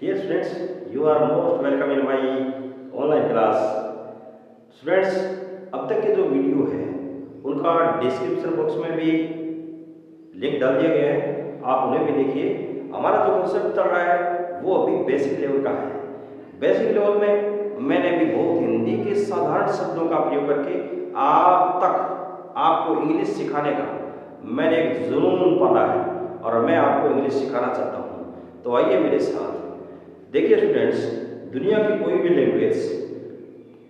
Dear students, you are most welcome in my online class. Students, अब तक के जो वीडियो है उनका डिस्क्रिप्शन बॉक्स में भी लिंक डाल दिया गया है, आप उन्हें भी देखिए। हमारा जो कॉन्सेप्ट चल रहा है वो अभी बेसिक लेवल का है। बेसिक लेवल में मैंने भी बहुत हिंदी के साधारण शब्दों का प्रयोग करके आप तक आपको इंग्लिश सिखाने का मैंने एक जुनून पाला है और मैं आपको इंग्लिश सिखाना चाहता हूँ। तो आइए मेरे साथ। देखिए स्टूडेंट्स, दुनिया की कोई भी लैंग्वेज,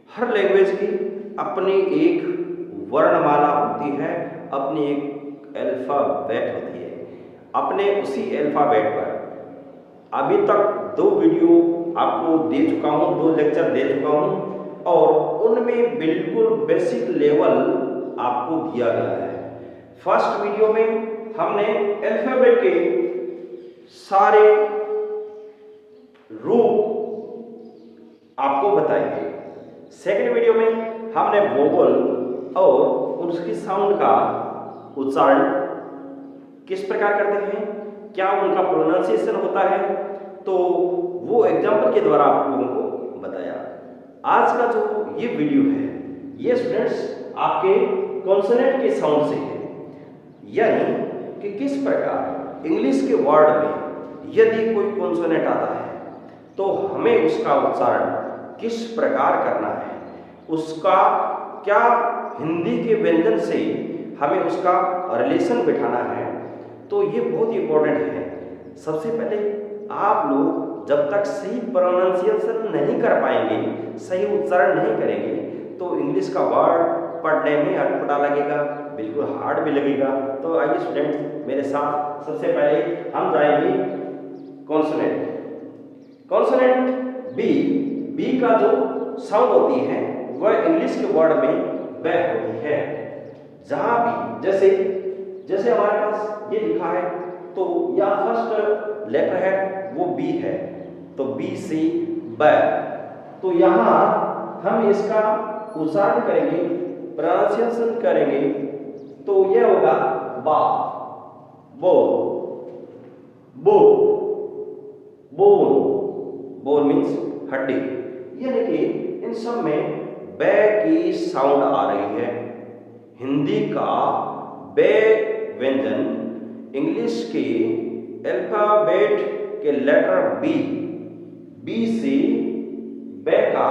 हर लैंग्वेज की अपनी एक वर्णमाला होती है, अपनी एक अल्फ़ाबेट होती है। अपने उसी अल्फ़ाबेट पर अभी तक 2 वीडियो आपको दे चुका हूँ, 2 लेक्चर दे चुका हूँ और उनमें बिल्कुल बेसिक लेवल आपको दिया गया है। फर्स्ट वीडियो में हमने अल्फ़ाबेट के सारे रूप आपको बताएंगे। सेकंड वीडियो में हमने वोवल और उसकी साउंड का उच्चारण किस प्रकार करते हैं, क्या उनका प्रोनाउंसिएशन होता है, तो वो एग्जाम्पल के द्वारा आप लोगों को बताया। आज का जो ये वीडियो है ये स्टूडेंट्स आपके कॉन्सोनेंट के साउंड से है, यानी कि किस प्रकार इंग्लिश के वर्ड में यदि कोई कॉन्सोनेंट आता है तो हमें उसका उच्चारण किस प्रकार करना है, उसका क्या हिंदी के व्यंजन से हमें उसका रिलेशन बिठाना है। तो ये बहुत इंपॉर्टेंट है। सबसे पहले आप लोग जब तक सही प्रोनाउंसिएशन नहीं कर पाएंगे, सही उच्चारण नहीं करेंगे, तो इंग्लिश का वर्ड पढ़ने में अटपटा लगेगा, बिल्कुल हार्ड भी लगेगा। तो आइए स्टूडेंट्स मेरे साथ, सबसे पहले हम जाएंगे कॉन्सोनेंट। कॉन्सोनेंट बी का जो साउंड होती है वह इंग्लिश के वर्ड में ब होती है। जहां भी जैसे हमारे पास ये लिखा है तो यह फर्स्ट लेटर है वो बी है, तो बी से ब। तो यहां हम इसका उच्चारण करेंगे, प्रोनाउंसिएशन करेंगे, तो यह होगा बा, बो, बो, बोन। बोन मीन्स हड्डी, यानी कि इन सब में ब की साउंड आ रही है। हिंदी का ब व्यंजन इंग्लिश के अल्फाबेट के लेटर बी से ब का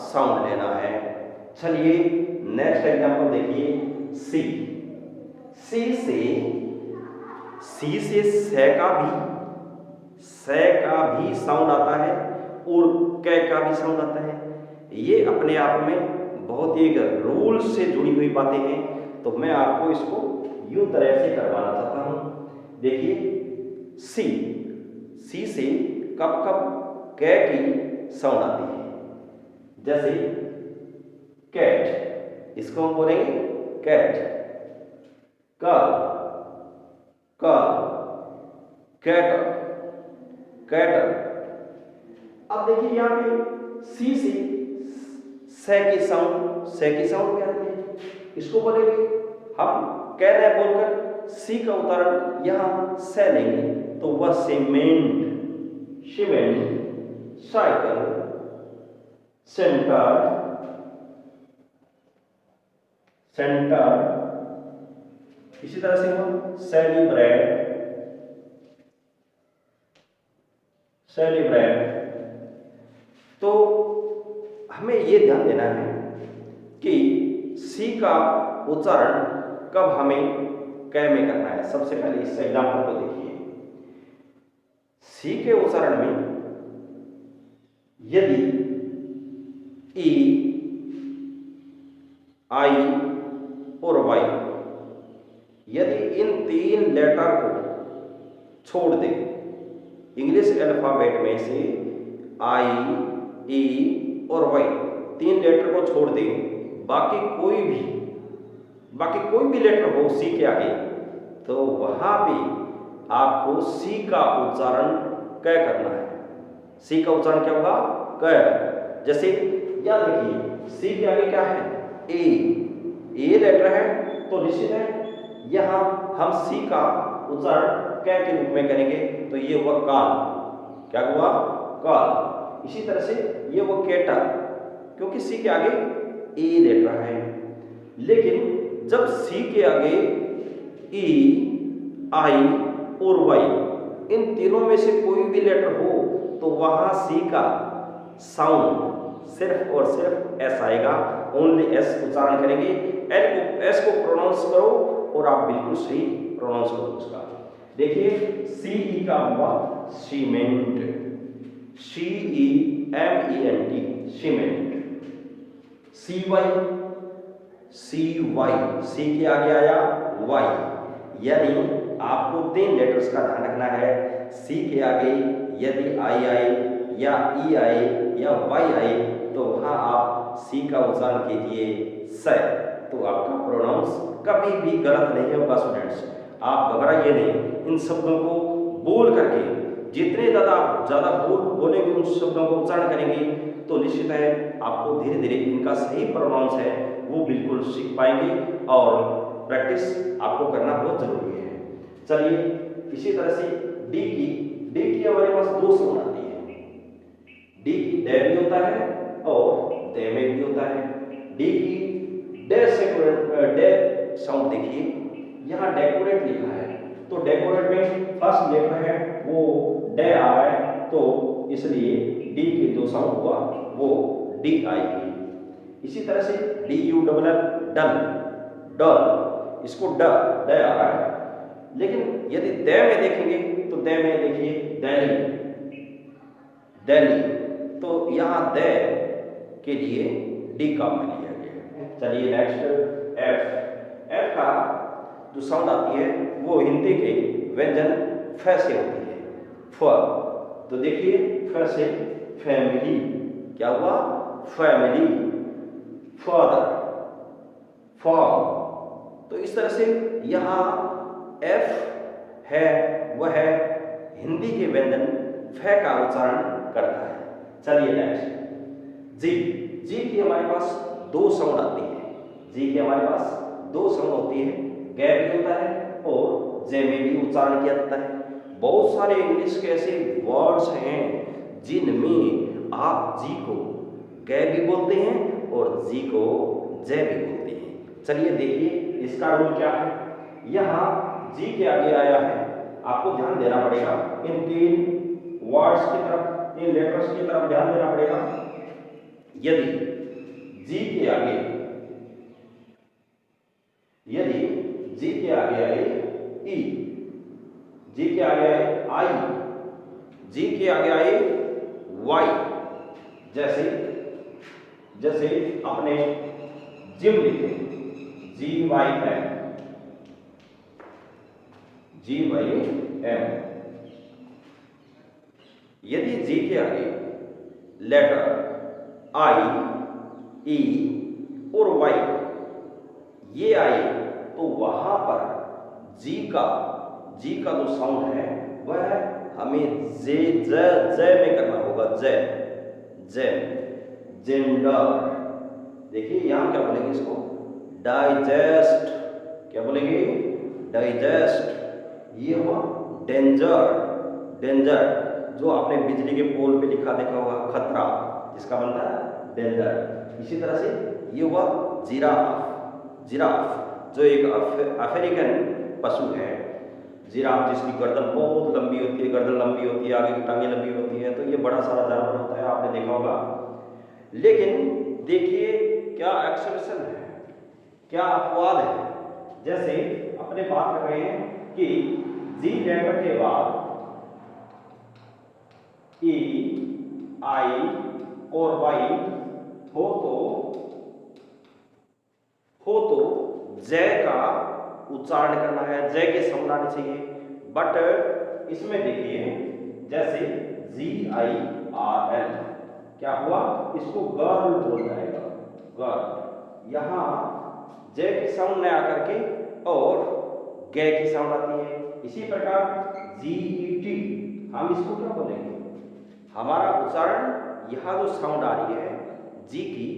साउंड लेना है। चलिए नेक्स्ट एग्जांपल देखिए, सी से स का भी साउंड आता है और क का भी साउंड आता है। ये अपने आप में बहुत ही एक रूल से जुड़ी हुई बातें हैं, तो मैं आपको इसको यूं तरह से करवाना चाहता हूं। देखिए सी से कब क की साउंड आती है, जैसे कैट, इसको हम बोलेंगे कैट, कैटर। अब देखिए यहाँ पे सी से स की साउंड क्या आती है, इसको बोलेंगे हम कहना बोलकर सी का उच्चारण यहाँ स लेंगे, तो वह सीमेंट, साइकिल, सेंटर, इसी तरह से हम सेलिब्रेट। तो हमें ये ध्यान देना है कि सी का उच्चारण कब हमें क में करना है। सबसे पहले इस एग्जाम्पल को देखिए। सी के उच्चारण में यदि ई, आई और वाई, यदि इन 3 लेटर को छोड़ दें, इंग्लिश अल्फाबेट में से आई, ई और वाई 3 लेटर को छोड़ दें, बाकी कोई भी लेटर हो सी के आगे, तो वहां पे आपको सी का उच्चारण क करना है। सी का उच्चारण क्या होगा, क। जैसे या देखिए सी के आगे क्या है, ए लेटर है, तो निश्चित है यहां हम सी का उच्चारण क के रूप में करेंगे, तो ये हुआ काल। क्या हुआ, कॉल। इसी तरह से ये वो केटल, क्योंकि सी के आगे ए लेटर है। लेकिन जब सी के आगे ई, आई और वाई, इन तीनों में से कोई भी लेटर हो तो वहां सी का साउंड सिर्फ और सिर्फ एस आएगा, ओनली एस उच्चारण करेंगे। एस को प्रोनाउंस करो और आप बिल्कुल सही प्रोनाउंस करो उसका। देखिए सीई का हुआ सीमेंट, CEMENT सीमेंट। सी वाई, सी के आगे आया वाई, यानी आपको 3 लेटर्स का ध्यान रखना है। सी के आगे यदि आई आए या ई आए या वाई आए तो वहां आप सी का उच्चारण कीजिए स, तो आपका प्रोनाउंस कभी भी गलत नहीं होगा। स्टूडेंट्स आप घबराइए नहीं, इन शब्दों को बोल करके जितने ज़्यादा बोलेंगे, उन शब्दों को उच्चारण करेंगे तो निश्चित है आपको धीरे धीरे इनका सही प्रोनाउंस है वो बिल्कुल सीख पाएंगे, और प्रैक्टिस आपको करना बहुत जरूरी है। चलिए इसी तरह से डी की हमारे पास 2 साउंड आती है। डी की डे भी होता है और दे में भी होता है। डी की डे साउंड देखिए, यहाँ डेकोरेट लिखा है तो डेकोरेट में फर्स्ट लेटर है वो डे आ रहा है, तो इसलिए डी के 2 साउंड हुआ वो डी आएगी। इसी तरह से DU डल, इसको ड आ रहा है। लेकिन यदि दे में देखेंगे तो दे में देखिए दिल्ली, तो यहाँ दे के लिए डी का मान लिया गया। चलिए नेक्स्ट एफ का जो साउंड आती है वो हिंदी के व्यंजन फ से होती है, फ। तो देखिए फ से फैमिली, क्या हुआ फैमिली, फादर, फॉर्म। तो इस तरह से यहाँ एफ है वह है हिंदी के व्यंजन फ का उच्चारण करता है। चलिए नेक्स्ट जी की हमारे पास 2 साउंड आती है। जी की हमारे पास 2 साउंड होती है, गे भी होता है और जे में भी उच्चारण किया जाता है। बहुत सारे इंग्लिश के ऐसे वर्ड्स हैं जिनमें आप जी को गे भी बोलते हैं और जी को जे भी बोलते हैं। चलिए देखिए इसका रूल क्या है। यहाँ जी के आगे आया है, आपको ध्यान देना पड़ेगा इन 3 वर्ड्स की तरफ, 3 लेटर्स की तरफ ध्यान देना पड़ेगा। यदि जी के आगे आए ई, जी के आगे आए आई, जी के आगे आए वाई, जैसे अपने जिम लिखे GYM, यदि जी के आगे लेटर आई, ई और वाई ये आए तो वहां पर जी का जो साउंड है वह हमें जे में करना होगा। जेंडर, देखिए यहां क्या बोलेंगे इसको, डाइजेस्ट, क्या बोलेंगे डाइजेस्ट। ये हुआ डेंजर, जो आपने बिजली के पोल पे लिखा देखा होगा खतरा, जिसका बनता है डेंजर। इसी तरह से ये हुआ जिराफ, जो एक अफ्रीकन पशु है। जिराफ जिसकी गर्दन बहुत लंबी होती है, आगे की टांगें लंबी होती है, तो ये बड़ा सारा जानवर होता है, आपने देखा होगा। लेकिन देखिए क्या एक्सेप्शन है, क्या अपवाद है। जैसे अपने बात कर रहे हैं कि जी लेटर के बाद ई, आई और वाई हो तो जय का उच्चारण करना है, जय के साउंड आने चाहिए। बट इसमें देखिए जैसे GIRL, क्या हुआ, इसको गर्ल बोल जाएगा, गर्ल। यहाँ जय की साउंड न आकर के और गे की साउंड आती है। इसी प्रकार GET, हम इसको क्या बोलेंगे, हमारा उच्चारण यहाँ जो साउंड आ रही है जी की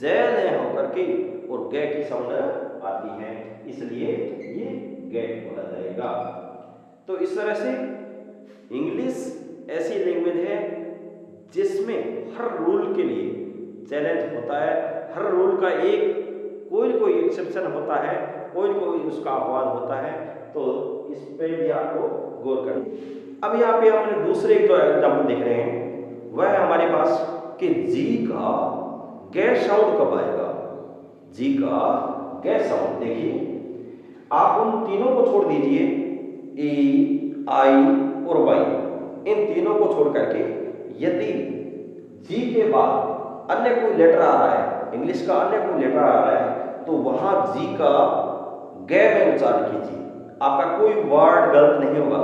जय न होकर के और गे की साउंड आती है, इसलिए ये गेट बोला जाएगा। तो इस तरह से इंग्लिश ऐसी लैंग्वेज है हर रूल के लिए चैलेंज होता है, हर रूल का एक कोई न कोई एक्सेप्शन होता है, कोई न कोई उसका अपवाद होता है, तो इस पे भी आपको गौर करना। अब यहाँ पे हमने दूसरे जो एग्जाम्पल देख रहे हैं वह है हमारे पास कि जी का गै साउंड कब आएगा। जी का गै साउंड देखिए, आप उन तीनों को छोड़ दीजिए, ई, आई और वाई, इन तीनों को छोड़ करके यदि जी के बाद अन्य कोई लेटर आ रहा है, इंग्लिश का अन्य कोई लेटर आ रहा है, तो वहां जी का गै में उच्चारण कीजिए। आपका कोई वर्ड गलत नहीं होगा।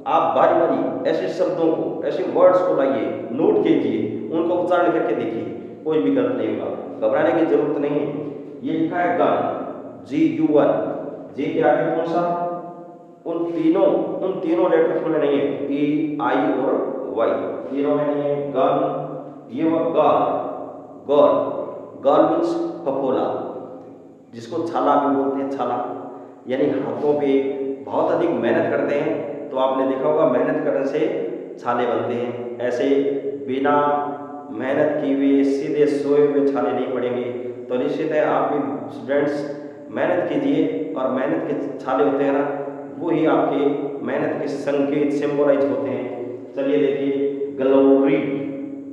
आप बारी बारी ऐसे शब्दों को, ऐसे वर्ड्स को लाइए, नोट कीजिए, उनका उच्चारण करके देखिए, कोई भी गलत नहीं होगा, घबराने की जरूरत नहीं है। ये लिखा है गन, GUN, जी के आगे कौन सा, उन तीनों लेटर्स में नहीं है, ई, आई और वाई, तीनों में नहीं है। गन, ये वो गॉल मीन्स फफोला, जिसको छाला भी बोलते हैं, छाला, यानी हाथों पे बहुत अधिक मेहनत करते हैं, तो आपने देखा होगा मेहनत करने से छाले बनते हैं। ऐसे बिना मेहनत किए हुए सीधे सोए हुए छाले नहीं पड़ेंगे। तो निश्चित है आप भी स्टूडेंट्स मेहनत कीजिए, और मेहनत के छाले होते हैं ना, वो ही आपके मेहनत के संकेत, सिंबलाइज होते हैं। चलिए देखिए,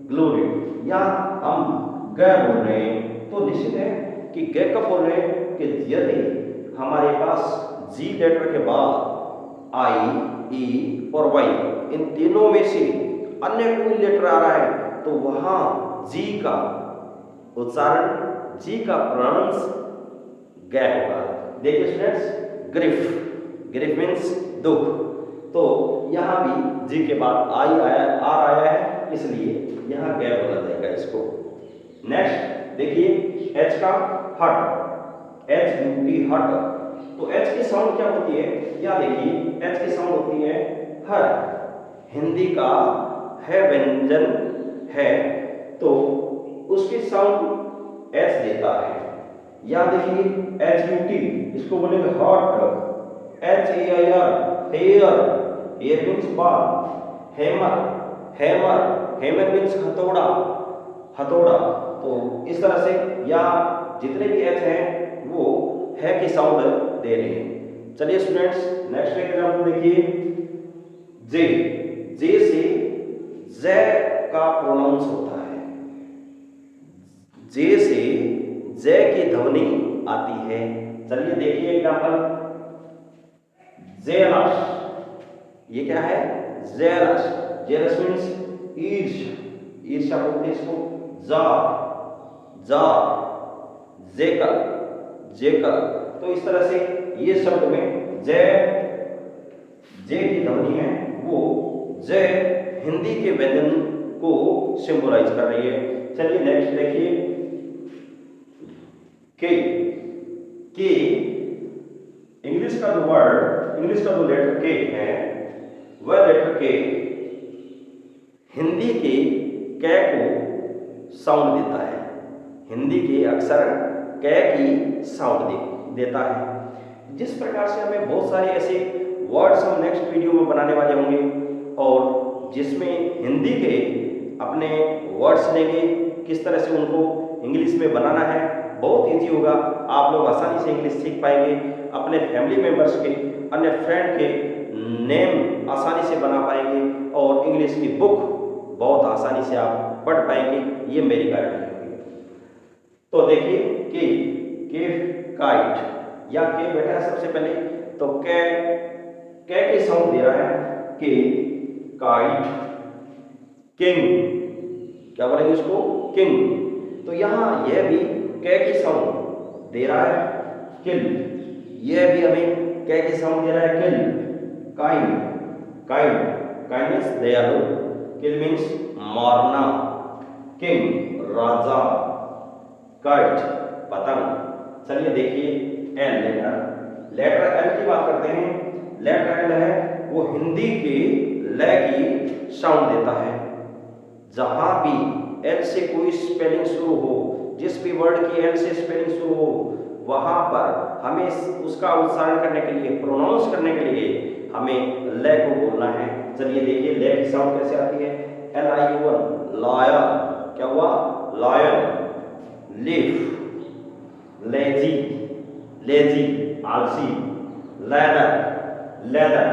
ग्लोरी, या हम गै बोल रहे हैं, तो निश्चित है कि गै कब बोल रहे हैं कि यदि हमारे पास जी लेटर के बाद आई, ई और वाई, इन तीनों में से अन्य कोई लेटर आ रहा है, तो वहां जी का उच्चारण, जी का प्रोनाउंस गै होगा। देखिए स्टूडेंट्स, ग्रिफ मीन्स दुख, तो यहां भी जी के बाद आई आया है, इसलिए यहां गै बोला जाएगा इसको। नेक्स्ट देखिए, एच का हट, HUT हट, तो एच की साउंड क्या होती है, या देखिए एच की साउंड होती है हर, हिंदी का है व्यंजन है, तो उसकी साउंड एच देता है। या देखिए HUT, इसको बोलेंगे हॉट, HEIR हेयर मीन्स बाल, हेमर मीन्स हथौड़ा, तो इस तरह से या जितने भी एच हैं वो है की साउंड दे रहे हैं। चलिए स्टूडेंट्स, नेक्स्ट एग्जांपल देखिए, जे से ज का प्रोनाउंस होता है, जे से ज की ध्वनि आती है। चलिए देखिए एग्जांपल, जेलस, ये क्या है, जेलस मीन्स ईर्ष्या बोलते हैं इसको, जेकर, तो इस तरह से ये शब्द में जे की ध्वनि है, वो जे हिंदी के व्यंजन को सिंबलाइज कर रही है। चलिए नेक्स्ट देखिए, के इंग्लिश का जो लेटर के है, वह लेटर के हिंदी के कै को साउंड देता है, हिंदी के अक्षर कै की साउंड देता है। जिस प्रकार से हमें बहुत सारे ऐसे वर्ड्स हम नेक्स्ट वीडियो में बनाने वाले होंगे, और जिसमें हिंदी के अपने वर्ड्स लेंगे, किस तरह से उनको इंग्लिश में बनाना है, बहुत ईजी होगा। आप लोग आसानी से इंग्लिश सीख पाएंगे, अपने फैमिली मेंबर्स के, अन्य फ्रेंड के नेम आसानी से बना पाएंगे, और इंग्लिश की बुक बहुत आसानी से आप पढ़ पाएंगे, ये मेरी गारंटी होगी। तो देखिए के काइट, या के बेटा सबसे पहले तो कै की साउंड दे रहा है, के काइट, किंग, क्या बोलेंगे इसको, किंग, तो यहां यह भी कै की साउंड दे रहा है, किल, यह भी हमें कै की साउंड दे रहा है, किल, काइंड मीन्स दयालु, किल मीन्स मारना, किंग राजा, काइट पतंग। चलिए देखिए एल लेटर एल की बात करते हैं। लेटर एल है वो हिंदी के ल की साउंड देता है। जहां भी एल से कोई स्पेलिंग शुरू हो, जिस भी वर्ड की एल से स्पेलिंग शुरू हो, वहां पर हमें उसका उच्चारण करने के लिए, प्रोनाउंस करने के लिए हमें ल को बोलना है। चलिए देखिए ल की साउंड कैसे आती है, LION लायर, क्या हुआ? लायन, लीफ, लेजी, लेजी आलसी, लेदर, लेदर,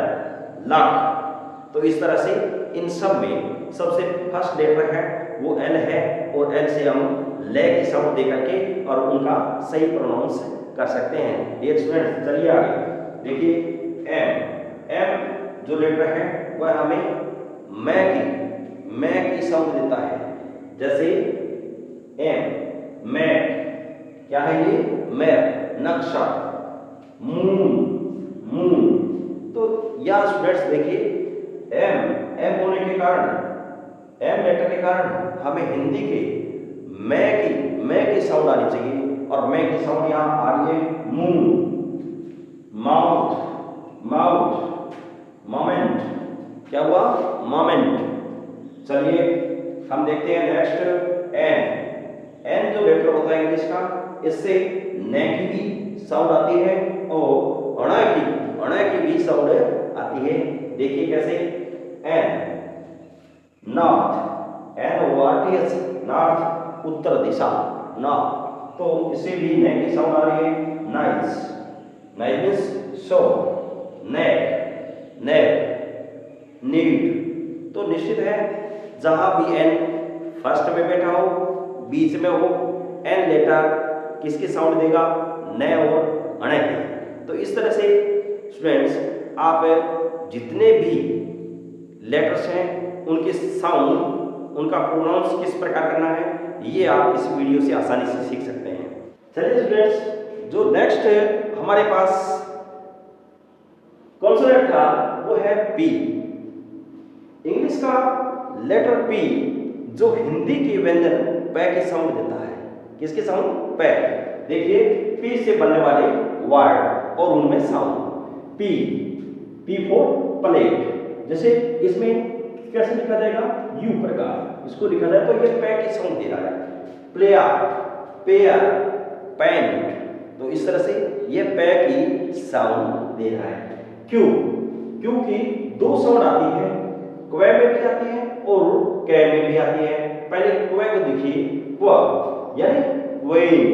लक। तो इस तरह से इन सब में सबसे फर्स्ट लेटर है वो एल है, और एल से हम ले की साउंड दे करके और उनका सही प्रोनाउंस कर सकते हैं। डियर स्टूडेंट्स, चलिए आगे देखिए। एम, एम जो लेटर है वह हमें मैं की साउंड देता है। जैसे एम, मैप, क्या है ये? मैप, नक्शा, मून, मून। तो यह स्टूडेंट्स देखिए, एम होने के कारण, एम लेटर के कारण हमें हिंदी के मैं की साउंड आनी चाहिए, और मैं की साउंड यहां आ रही है मून, माउथ, माउथ, मोमेंट, क्या हुआ? मोमेंट। चलिए हम देखते हैं नेक्स्ट एन। एन जो लेटर होता है इंग्लिश का, इससे न की भी साउंड आती है और अण की भी साउंड आती है। देखिए कैसे? एन, नॉर्थ, NORTH, नॉर्थ, उत्तर दिशा, नॉर्थ। तो इसे भी न की साउंड आ रही है। नाइस, नाइस मींस सो, नेक, नेक, नीड। तो निश्चित है जहां भी एन फर्स्ट में बैठा हो, बीच में हो, एन लेटर किसकी साउंड देगा? न और अण की। तो इस तरह से स्टूडेंट्स आप जितने भी लेटर्स हैं उनके साउंड, उनका प्रोनाउंस किस प्रकार करना है, ये आप इस वीडियो से आसानी से सीख सकते हैं। चलिए स्टूडेंट्स, जो नेक्स्ट हमारे पास कॉन्सोनेंट था वो है पी। इंग्लिश का लेटर पी जो हिंदी के व्यंजन पै की साउंड देता है। किसकी साउंड? पै। देखिए पी से बनने वाले वर्ड और उनमें sound. P, P for plate. जैसे इसमें कैसे लिखा जाएगा? यू प्रकार इसको लिखा जाए तो ये पै की साउंड दे रहा है। Player, pair, paint. तो इस तरह से ये पै की साउंड दे रहा है। क्यू, क्यू की दो साउंड आती है, क्वे में भी आती है और कै में भी आती है। पहले क्वे को देखिए, क्वा यानी queen,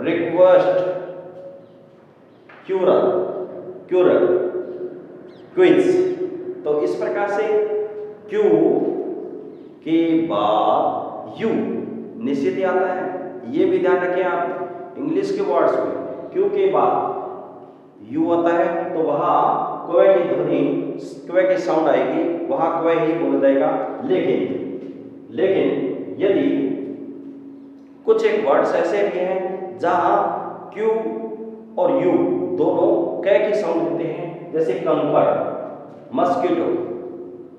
request, crucial, crucial, quiz. तो इस प्रकार से क्यू के बाद यू निश्चित ही आता है। ये भी ध्यान रखें आप, इंग्लिश के वर्ड्स में क्यू के बाद यू आता है तो वहां क्वे की ध्वनि, क्वे की साउंड आएगी, वहां क्वे ही बोला जाएगा। लेकिन यदि कुछ एक वर्ड्स ऐसे भी हैं जहां क्यू और यू दोनों कै की साउंड देते हैं, जैसे कंकर, मस्किटो,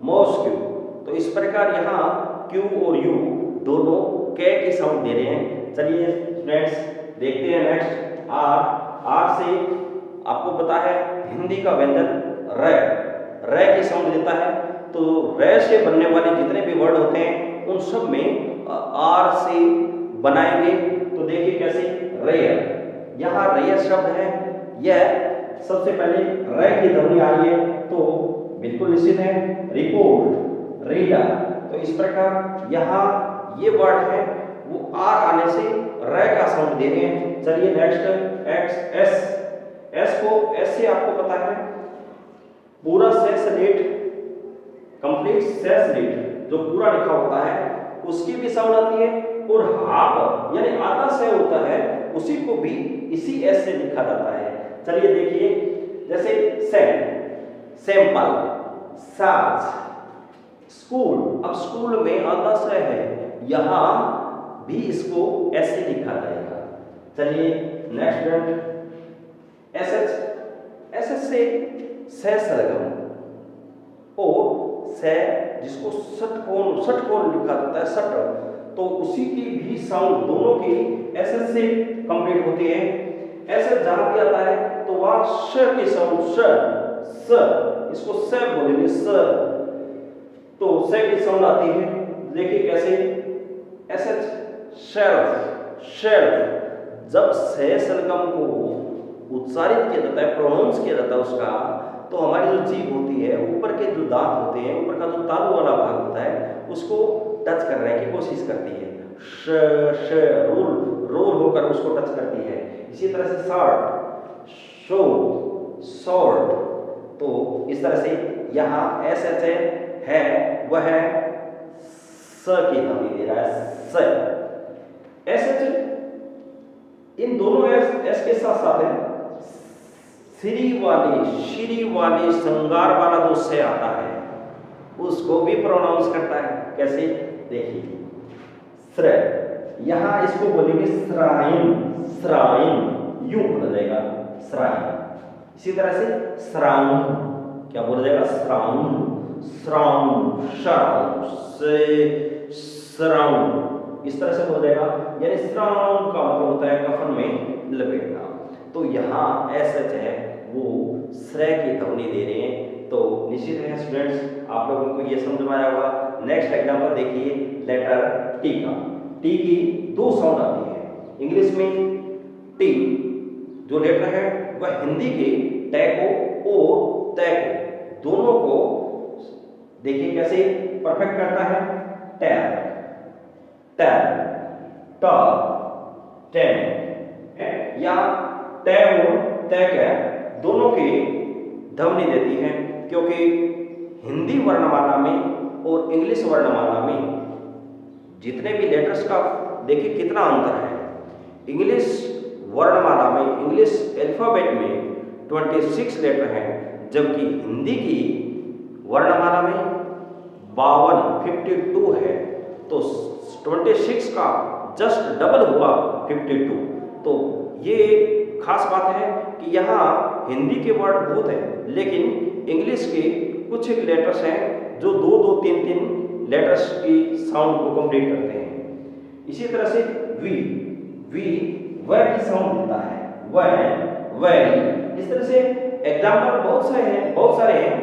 मॉस्क्यू। तो इस प्रकार यहाँ क्यू और यू दोनों कै की साउंड दे रहे हैं। चलिए स्टूडेंट्स देखते हैं नेक्स्ट आर। आर से आपको पता है हिंदी का व्यंजन रै की साउंड देता है। तो रै से बनने वाले जितने भी वर्ड होते हैं उन सब में आर से बनाएंगे। तो देखिए कैसे? रेयर, यहाँ रेयर शब्द है, यह सबसे पहले रै की ध्वनि आ रही है तो बिल्कुल निश्चित है। Report, reader. तो इस प्रकार यहाँ ये वर्ड है वो आर आने से रै का साउंड दे रहे हैं। चलिए नेक्स्ट एक्स, एस। एस को, एस से आपको पता है पूरा सेसलेट, कंप्लीट सेसलेट जो पूरा लिखा होता है उसकी भी साउंड आती है, और हाफ यानी आधा से होता है उसी को भी इसी एस से लिखा जाता है। चलिए देखिए जैसे सैंपल, साज, स्कूल। अब स्कूल में आधा से है, यहां भी इसको एस से लिखा जाएगा। चलिए नेक्स्ट वर्ड एसएच। एसएच से सरगम और से जिसको षटकोण लिखा जाता है, सट। तो उसी की भी साउंड दोनों की एसएच से कंप्लीट होती है। एसएच जहां भी आता है तो वहां श की साउंड स, इसको स बोलेंगे स। तो स की साउंड आती है। देखिए कैसे? SH shelf, shelf. जब से सरगम को उच्चारित किया जाता है, प्रोनाउंस किया जाता है उसका, तो हमारी जो जीभ होती है, ऊपर के जो दांत होते हैं, ऊपर का जो तालू वाला भाग होता है, उसको टच करने की कोशिश करती है, रोल होकर उसको टच करती है। इसी तरह से शॉर्ट, शो, शॉर्ट, तो इस तरह से यहाँ एस एच है वह स की ध्वनि दे रहा है, स। एस एच इन दोनों एस के साथ साथ है श्री वाली श्रृंगार वाला जो से आता है उसको भी प्रोनाउंस करता है। कैसे, देखिए, श्र, यहां इसको बोलेंगे श्राइन, श्राइन, यूं बोला जाएगा श्राइन। इसी तरह से श्राउंड, क्या बोला जाएगा, श्राउंड, श्राउंड, श्राउंड से श्राउंड, इस तरह से बोला जाएगा। यानी श्राउंड का मतलब होता है कफन में लपेटना। तो यहाँ एस एच है वो श्र की ध्वनि दे रहे हैं। तो निश्चित है स्टूडेंट्स आप लोगों को ये समझ में आया होगा। नेक्स्ट एग्जांपल देखिए लेटर टी का। टी की दो साउंड आती है इंग्लिश में। टी जो लेटर है वह हिंदी के टैको और तैको दोनों को देखिए कैसे परफेक्ट करता है। टैर, टैर, टॉप, टेन, या तै और तैक दोनों की ध्वनि देती है, क्योंकि हिंदी वर्णमाला में और इंग्लिश वर्णमाला में जितने भी लेटर्स का देखिए कितना अंतर है। इंग्लिश वर्णमाला में, इंग्लिश अल्फाबेट में 26 लेटर हैं, जबकि हिंदी की वर्णमाला में 52 है। तो 26 का जस्ट डबल हुआ 52। तो ये खास बात है कि यहाँ हिंदी के वर्ड बहुत हैं, लेकिन इंग्लिश के कुछ एक लेटर्स हैं जो 2-2, 3-3 लेटर्स की साउंड को कंप्लीट करते हैं। इसी तरह से वी, वह की साउंड देता है, वह। इस तरह से एग्जाम्पल बहुत सारे हैं,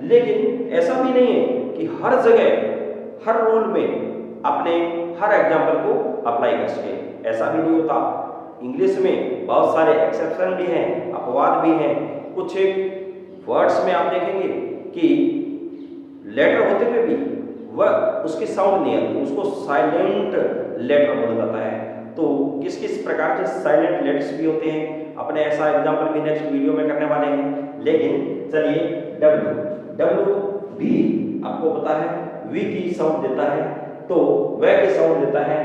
लेकिन ऐसा भी नहीं है कि हर जगह हर रूल में अपने हर एग्जाम्पल को अप्लाई कर सके, ऐसा भी नहीं होता। इंग्लिश में बहुत सारे एक्सेप्शन भी हैं, अपवाद भी हैं। कुछ एक वर्ड्स में आप देखेंगे कि लेटर होते हुए भी वह उसकी साउंड नहीं आती, उसको साइलेंट लेटर बोला जाता है। तो किस किस प्रकार के साइलेंट लेटर्स भी होते हैं, अपने ऐसा एग्जाम्पल भी नेक्स्ट वीडियो में करने वाले हैं। लेकिन चलिए डब्ल्यू भी आपको पता है वी की साउंड देता है, तो वह की साउंड देता है।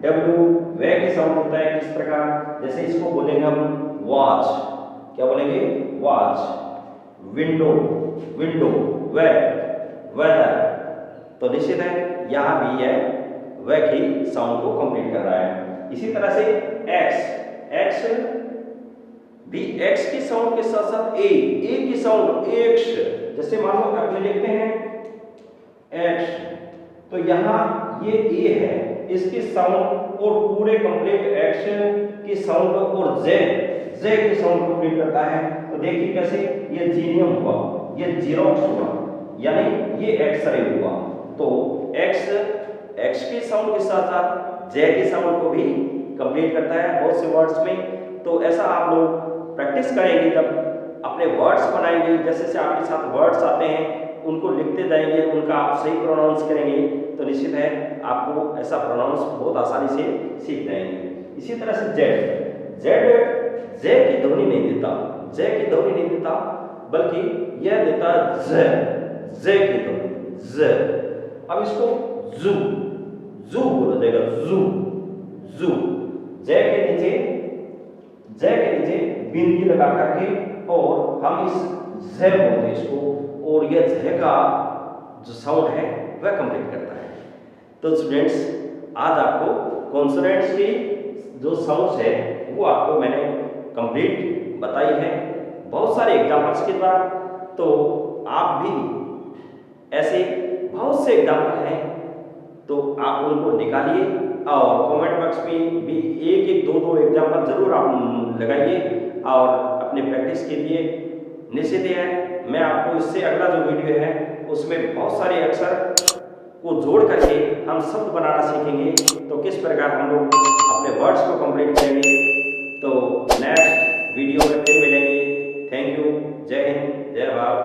डब्ल्यू वह की साउंड होता है किस प्रकार, जैसे इसको बोलेंगे हम वॉच, क्या बोलेंगे, वॉच। Window, weather. तो निश्चित है यहाँ भी है वह की साउंड को कंप्लीट कर रहा है। इसी तरह से एक्स भी एक्स की साउंड के साथ साथ ए की साउंड, एक्स। जैसे मान लो अपने लिखते हैं एक्स, तो यहाँ ये ए है, इसकी साउंड और पूरे कंप्लीट एक्स की साउंड और जे की साउंड कंप्लीट करता है। तो देखिए कैसे, ये जीनियम हुआ, ये जीरोक्स हुआ, यानी ये एक्सरे हुआ। तो एक्स की साउंड के साथ साथ जे की साउंड को भी कंप्लीट करता है बहुत से वर्ड्स में। तो ऐसा आप लोग प्रैक्टिस करेंगे, जब अपने वर्ड्स बनाएंगे, जैसे आपके साथ वर्ड्स आते हैं उनको लिखते जाएंगे, उनका आप सही प्रोनाउंस करेंगे, तो निश्चित है आपको ऐसा प्रोनाउंस बहुत आसानी से सीख जाएंगे। इसी तरह से जेड जे की ध्वनि नहीं देता, बल्कि यह देता जे की ध्वनि, ज। अब इसको जू बोला जाएगा, जू। जे के नीचे बिंदी लगा करके और हम इस जे बोलते हैं इसको, और यह जे का जो साउंड है वह कंप्लीट करता है। तो स्टूडेंट्स आज आपको कॉन्सोनेंट्स की जो साउंड्स है वो आपको मैंने कंप्लीट बताई है बहुत सारे एग्जांपल्स के द्वारा। तो आप भी ऐसे बहुत से एग्जांपल हैं, तो आप उनको निकालिए और कमेंट बॉक्स में भी एक दो एग्जांपल जरूर आप लगाइए और अपने प्रैक्टिस के लिए निश्चित है मैं आपको इससे अगला जो वीडियो है उसमें बहुत सारे अक्षर को जोड़ करके हम शब्द बनाना सीखेंगे, तो किस प्रकार हम लोग अपने वर्ड्स को कंप्लीट करेंगे। तो नेक्स्ट वीडियो में फिर मिलेंगे। थैंक यू, जय हिंद, जय भारत।